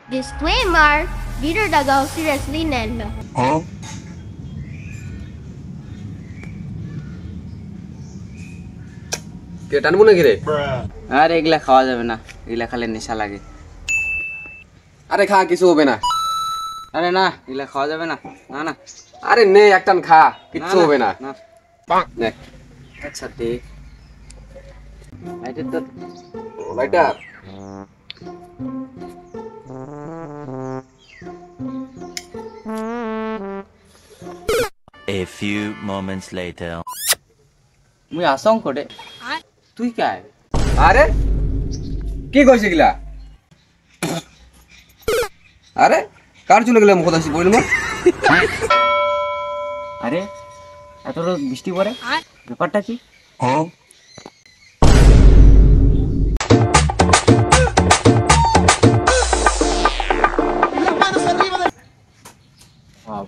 Disclaimer, Dito Dagaw seriously Nendo. কে টানবো নাকি রে? আর এগুলা খাওয়া যাবে না, এগুলা খালে নেশা লাগে। আরে খা, কিছু হবে না। আরে না, এগুলা খাওয়া যাবে না। না না, আরে নে একটান খা, কিচ্ছু হবে না। না। নে আচ্ছা দে। এটা তো lighter. A few moments later. মুই আসং করে। তুই কায়? আরে কি কইছে গিলা? আরে কার চলে গেলে মুখ দাসি বইল না? আরে এত রোজ বৃষ্টি পড়ে, ব্যাপারটা কি?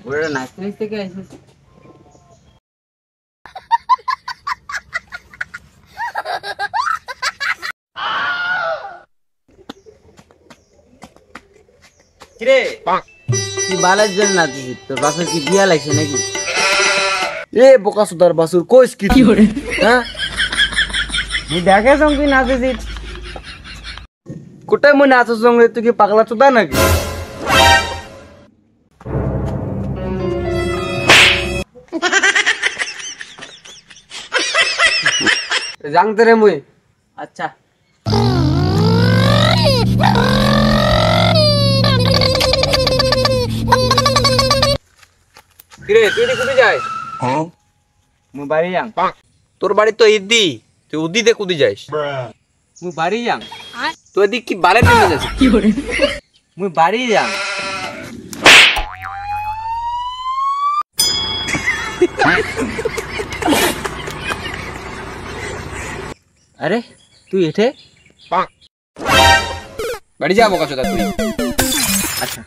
বুড়ো নাচতে থেকে এসেছে। কিরে তুই বালের জন্য নাচছিস? তোর বাপের কি বিয়া লাগছে নাকি? এ বোকা সুদার বাসুর কইস কি তুই? হ্যাঁ তুই দেখে তুই নাচছিস? কোটায় মনে আছো সঙ্গে তুই কি পাগলা চোদা নাকি? জানতে রে মুই। আচ্ছা কিরে তুই কোথায় যাই? মুই বাড়ি যাং। তোর বাড়ি তো ইদি, তুই উদিতে কুদি যাইস? মুই বাড়ি যাং। তুই এদিক কি বারে নেমে যাচ্ছিস? মুই বাড়ি যাং। আরে তুই এঠে? বাড়ি যা বোকা চোদা তুই। আচ্ছা